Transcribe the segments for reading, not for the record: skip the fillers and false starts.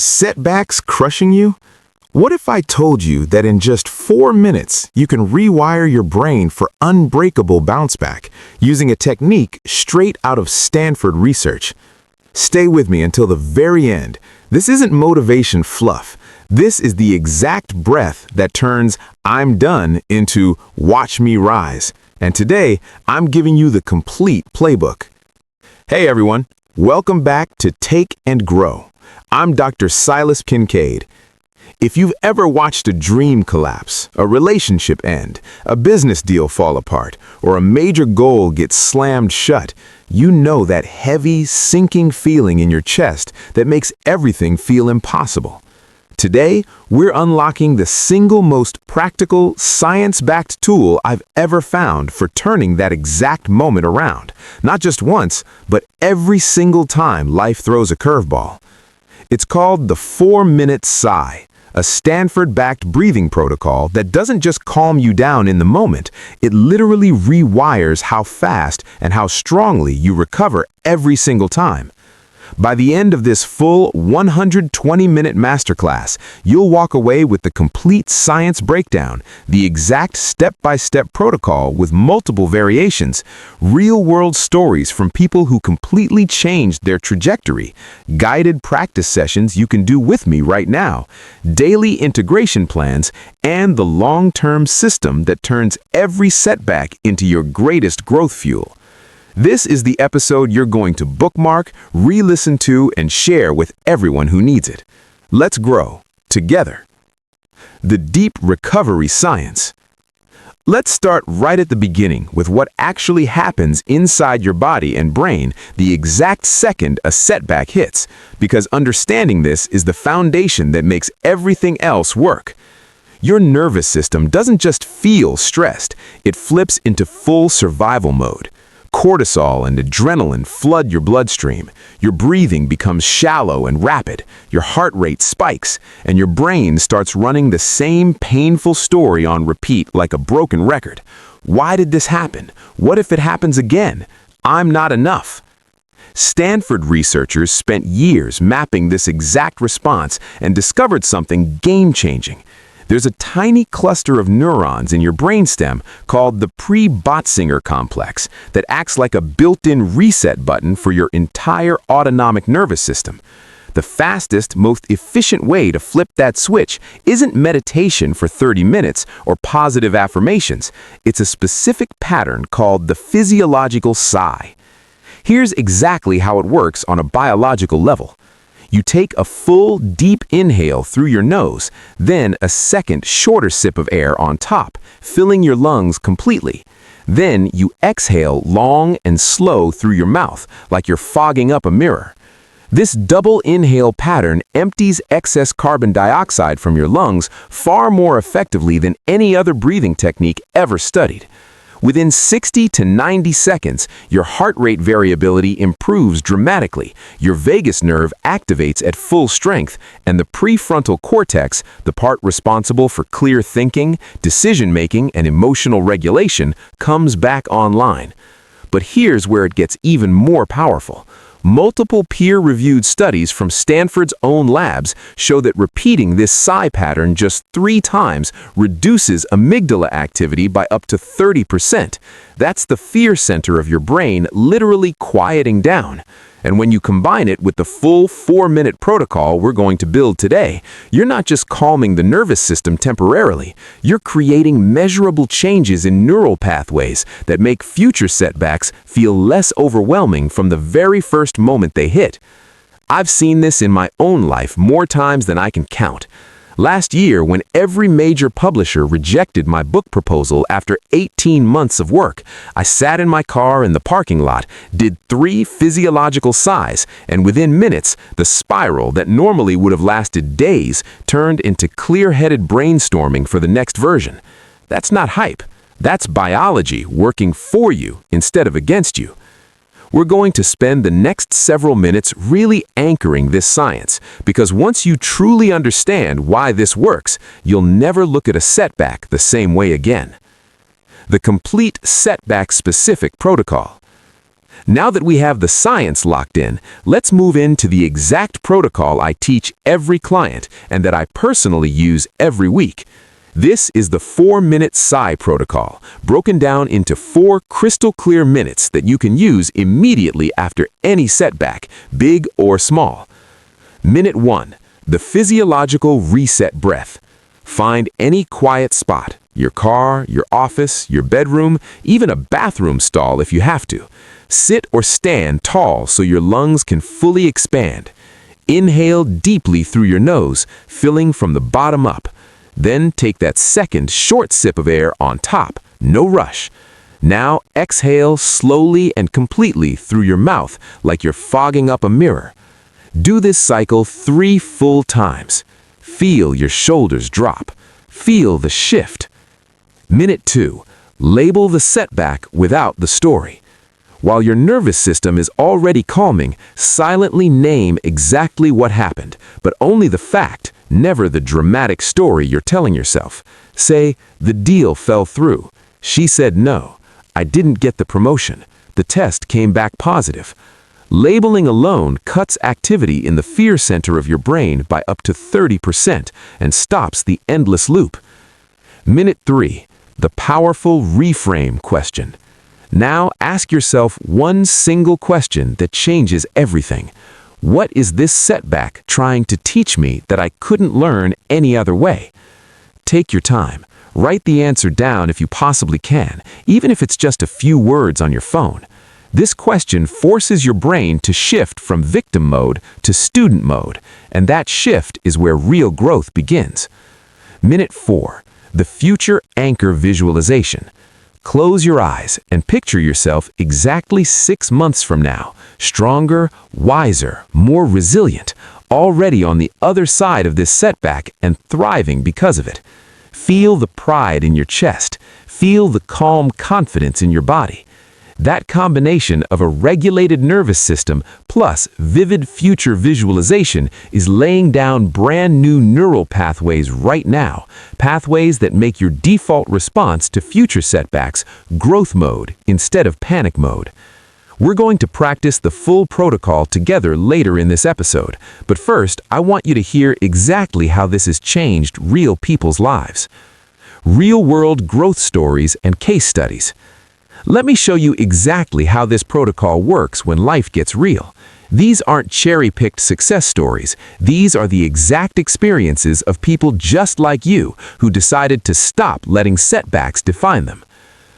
Setbacks crushing you? What if I told you that in just 4 minutes you can rewire your brain for unbreakable bounce back using a technique straight out of Stanford research? Stay with me until the very end. This isn't motivation fluff. This is the exact breath that turns "I'm done" into "watch me rise." And today, I'm giving you the complete playbook. Hey everyone, welcome back to Take and Grow. I'm Dr. Silas Kincaid. If you've ever watched a dream collapse, a relationship end, a business deal fall apart, or a major goal get slammed shut, you know that heavy, sinking feeling in your chest that makes everything feel impossible. Today, we're unlocking the single most practical, science-backed tool I've ever found for turning that exact moment around. Not just once, but every single time life throws a curveball. It's called the 4-minute Sigh, a Stanford-backed breathing protocol that doesn't just calm you down in the moment, it literally rewires how fast and how strongly you recover every single time. By the end of this full 120-minute masterclass, you'll walk away with the complete science breakdown, the exact step-by-step protocol with multiple variations, real-world stories from people who completely changed their trajectory, guided practice sessions you can do with me right now, daily integration plans, and the long-term system that turns every setback into your greatest growth fuel. This is the episode you're going to bookmark, re-listen to, and share with everyone who needs it. Let's grow together. The deep recovery science. Let's start right at the beginning with what actually happens inside your body and brain the exact second a setback hits, because understanding this is the foundation that makes everything else work. Your nervous system doesn't just feel stressed, it flips into full survival mode. Cortisol and adrenaline flood your bloodstream, your breathing becomes shallow and rapid, your heart rate spikes, and your brain starts running the same painful story on repeat like a broken record. Why did this happen? What if it happens again? I'm not enough. Stanford researchers spent years mapping this exact response and discovered something game-changing. There's a tiny cluster of neurons in your brainstem called the pre-Botzinger complex that acts like a built-in reset button for your entire autonomic nervous system. The fastest, most efficient way to flip that switch isn't meditation for 30 minutes or positive affirmations. It's a specific pattern called the physiological sigh. Here's exactly how it works on a biological level. You take a full, deep inhale through your nose, then a second, shorter sip of air on top, filling your lungs completely. Then you exhale long and slow through your mouth, like you're fogging up a mirror. This double inhale pattern empties excess carbon dioxide from your lungs far more effectively than any other breathing technique ever studied. Within 60 to 90 seconds, your heart rate variability improves dramatically, your vagus nerve activates at full strength, and the prefrontal cortex, the part responsible for clear thinking, decision-making, and emotional regulation, comes back online. But here's where it gets even more powerful. Multiple peer-reviewed studies from Stanford's own labs show that repeating this sigh pattern just 3 times reduces amygdala activity by up to 30%. That's the fear center of your brain literally quieting down. And when you combine it with the full 4-minute protocol we're going to build today, you're not just calming the nervous system temporarily, you're creating measurable changes in neural pathways that make future setbacks feel less overwhelming from the very first moment they hit. I've seen this in my own life more times than I can count. Last year, when every major publisher rejected my book proposal after 18 months of work, I sat in my car in the parking lot, did 3 physiological sighs, and within minutes, the spiral that normally would have lasted days turned into clear-headed brainstorming for the next version. That's not hype. That's biology working for you instead of against you. We're going to spend the next several minutes really anchoring this science, because once you truly understand why this works, you'll never look at a setback the same way again. The complete setback-specific protocol. Now that we have the science locked in, let's move into the exact protocol I teach every client and that I personally use every week. This is the 4-minute Sigh protocol, broken down into 4 crystal clear minutes that you can use immediately after any setback, big or small. Minute 1, the physiological reset breath. Find any quiet spot, your car, your office, your bedroom, even a bathroom stall if you have to. Sit or stand tall so your lungs can fully expand. Inhale deeply through your nose, filling from the bottom up. Then take that second short sip of air on top, no rush. Now exhale slowly and completely through your mouth like you're fogging up a mirror. Do this cycle 3 full times. Feel your shoulders drop. Feel the shift. Minute 2. Label the setback without the story. While your nervous system is already calming, silently name exactly what happened, but only the fact, never the dramatic story you're telling yourself. Say, the deal fell through. She said no. I didn't get the promotion. The test came back positive. Labeling alone cuts activity in the fear center of your brain by up to 30% and stops the endless loop. Minute 3. The powerful reframe question. Now ask yourself one single question that changes everything. What is this setback trying to teach me that I couldn't learn any other way? Take your time. Write the answer down if you possibly can, even if it's just a few words on your phone. This question forces your brain to shift from victim mode to student mode, and that shift is where real growth begins. Minute 4. The future anchor visualization. Close your eyes and picture yourself exactly 6 months from now, stronger, wiser, more resilient, already on the other side of this setback and thriving because of it. Feel the pride in your chest. Feel the calm confidence in your body. That combination of a regulated nervous system plus vivid future visualization is laying down brand new neural pathways right now, pathways that make your default response to future setbacks growth mode instead of panic mode. We're going to practice the full protocol together later in this episode, but first I want you to hear exactly how this has changed real people's lives. Real-world growth stories and case studies. Let me show you exactly how this protocol works when life gets real. These aren't cherry-picked success stories. These are the exact experiences of people just like you who decided to stop letting setbacks define them.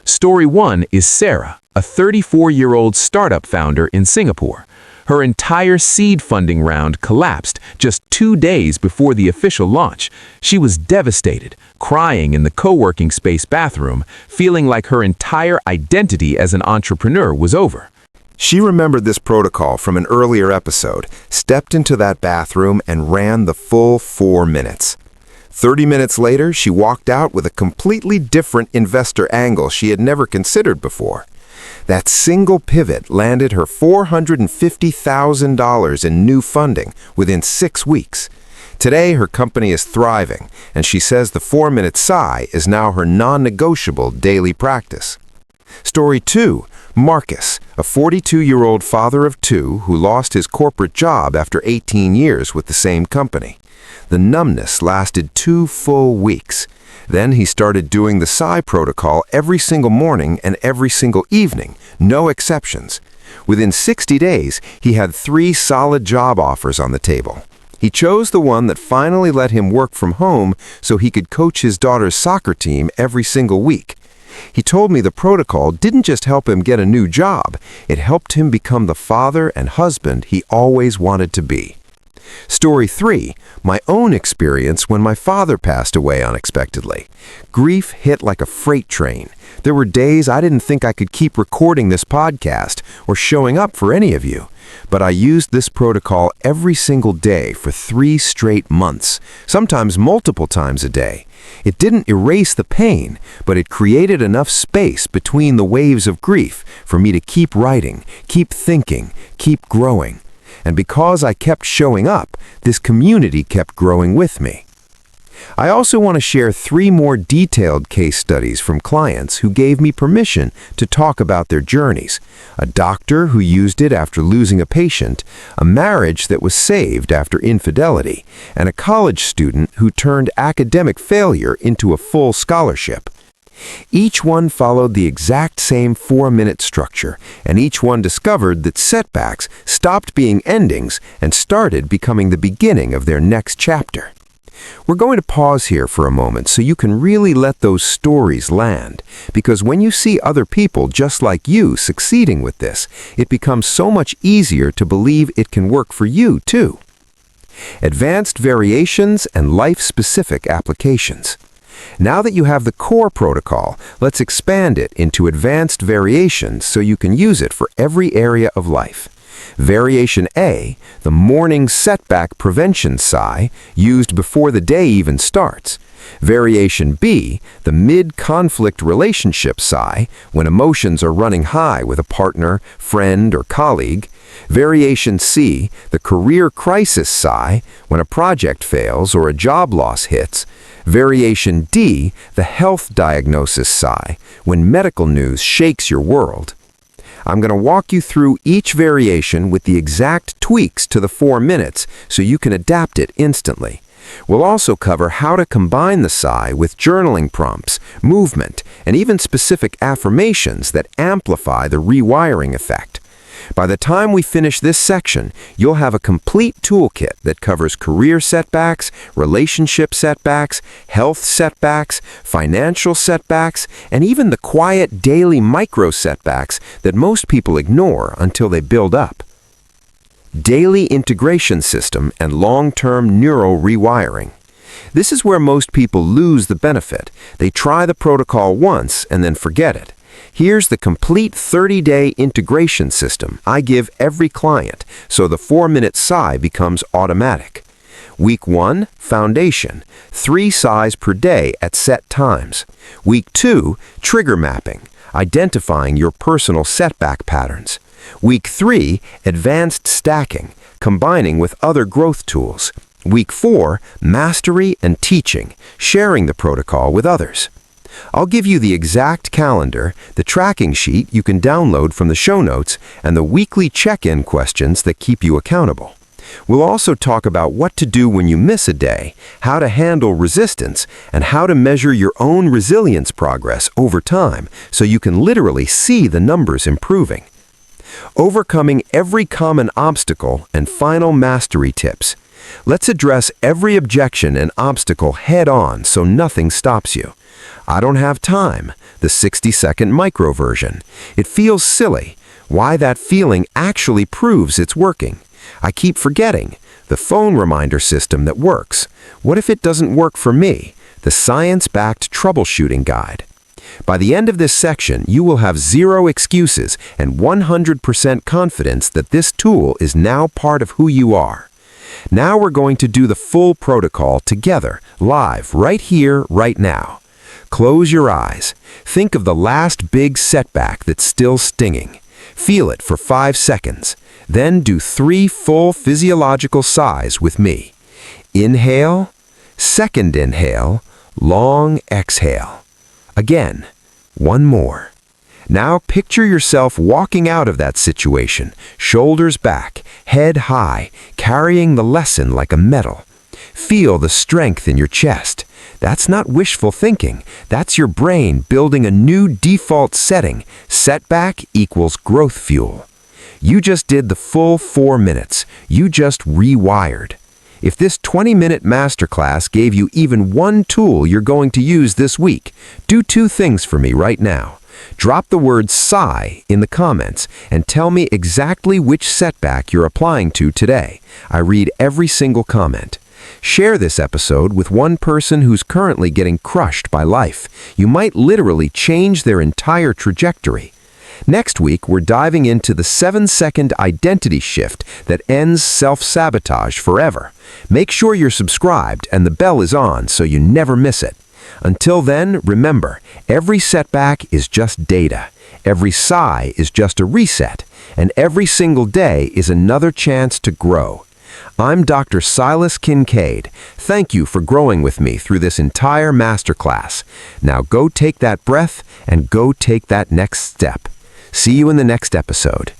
Story 1 is Sarah, a 34-year-old startup founder in Singapore. Her entire seed funding round collapsed just 2 days before the official launch. She was devastated, crying in the co-working space bathroom, feeling like her entire identity as an entrepreneur was over. She remembered this protocol from an earlier episode, stepped into that bathroom and ran the full 4 minutes. 30 minutes later, she walked out with a completely different investor angle she had never considered before. That single pivot landed her $450,000 in new funding within 6 weeks. Today, her company is thriving, and she says the 4-minute Sigh is now her non-negotiable daily practice. Story 2, Marcus, a 42-year-old father of 2 who lost his corporate job after 18 years with the same company. The numbness lasted 2 full weeks. Then he started doing the Sigh protocol every single morning and every single evening, no exceptions. Within 60 days, he had 3 solid job offers on the table. He chose the one that finally let him work from home so he could coach his daughter's soccer team every single week. He told me the protocol didn't just help him get a new job, it helped him become the father and husband he always wanted to be. Story 3, my own experience when my father passed away unexpectedly. Grief hit like a freight train. There were days I didn't think I could keep recording this podcast or showing up for any of you. But I used this protocol every single day for 3 straight months, sometimes multiple times a day. It didn't erase the pain, but it created enough space between the waves of grief for me to keep writing, keep thinking, keep growing. And because I kept showing up, this community kept growing with me. I also want to share 3 more detailed case studies from clients who gave me permission to talk about their journeys. A doctor who used it after losing a patient, a marriage that was saved after infidelity, and a college student who turned academic failure into a full scholarship. Each one followed the exact same 4-minute structure, and each one discovered that setbacks stopped being endings and started becoming the beginning of their next chapter. We're going to pause here for a moment so you can really let those stories land, because when you see other people just like you succeeding with this, it becomes so much easier to believe it can work for you too. Advanced variations and life-specific applications. Now that you have the core protocol, let's expand it into advanced variations so you can use it for every area of life. Variation A, the morning setback prevention sigh, used before the day even starts. Variation B, the mid-conflict relationship sigh, when emotions are running high with a partner, friend, or colleague. Variation C, the career crisis sigh, when a project fails or a job loss hits. Variation D, the health diagnosis sigh, when medical news shakes your world. I'm going to walk you through each variation with the exact tweaks to the 4 minutes so you can adapt it instantly. We'll also cover how to combine the sigh with journaling prompts, movement, and even specific affirmations that amplify the rewiring effect. By the time we finish this section, you'll have a complete toolkit that covers career setbacks, relationship setbacks, health setbacks, financial setbacks, and even the quiet daily micro setbacks that most people ignore until they build up. Daily integration system and long-term neural rewiring. This is where most people lose the benefit. They try the protocol once and then forget it. Here's the complete 30-day integration system I give every client, so the 4-minute sigh becomes automatic. Week 1, foundation, 3 sighs per day at set times. Week 2, trigger mapping, identifying your personal setback patterns. Week 3, advanced stacking, combining with other growth tools. Week 4, mastery and teaching, sharing the protocol with others. I'll give you the exact calendar, the tracking sheet you can download from the show notes, and the weekly check-in questions that keep you accountable. We'll also talk about what to do when you miss a day, how to handle resistance, and how to measure your own resilience progress over time so you can literally see the numbers improving. Overcoming every common obstacle and final mastery tips. Let's address every objection and obstacle head-on so nothing stops you. I don't have time, the 60-second micro version. It feels silly. Why that feeling actually proves it's working. I keep forgetting. The phone reminder system that works. What if it doesn't work for me? The science-backed troubleshooting guide. By the end of this section, you will have 0 excuses and 100% confidence that this tool is now part of who you are. Now we're going to do the full protocol together, live, right here, right now. Close your eyes. Think of the last big setback that's still stinging. Feel it for 5 seconds. Then do 3 full physiological sighs with me. Inhale, second inhale, long exhale. Again, 1 more. Now picture yourself walking out of that situation, shoulders back, head high, carrying the lesson like a medal. Feel the strength in your chest. That's not wishful thinking. That's your brain building a new default setting. Setback equals growth fuel. You just did the full 4 minutes. You just rewired. If this 20-minute masterclass gave you even 1 tool you're going to use this week, do 2 things for me right now. Drop the word sigh in the comments and tell me exactly which setback you're applying to today. I read every single comment. Share this episode with one person who's currently getting crushed by life. You might literally change their entire trajectory. Next week, we're diving into the 7-second identity shift that ends self-sabotage forever. Make sure you're subscribed and the bell is on so you never miss it. Until then, remember, every setback is just data. Every sigh is just a reset. And every single day is another chance to grow. I'm Dr. Silas Kincaid. Thank you for growing with me through this entire masterclass. Now go take that breath and go take that next step. See you in the next episode.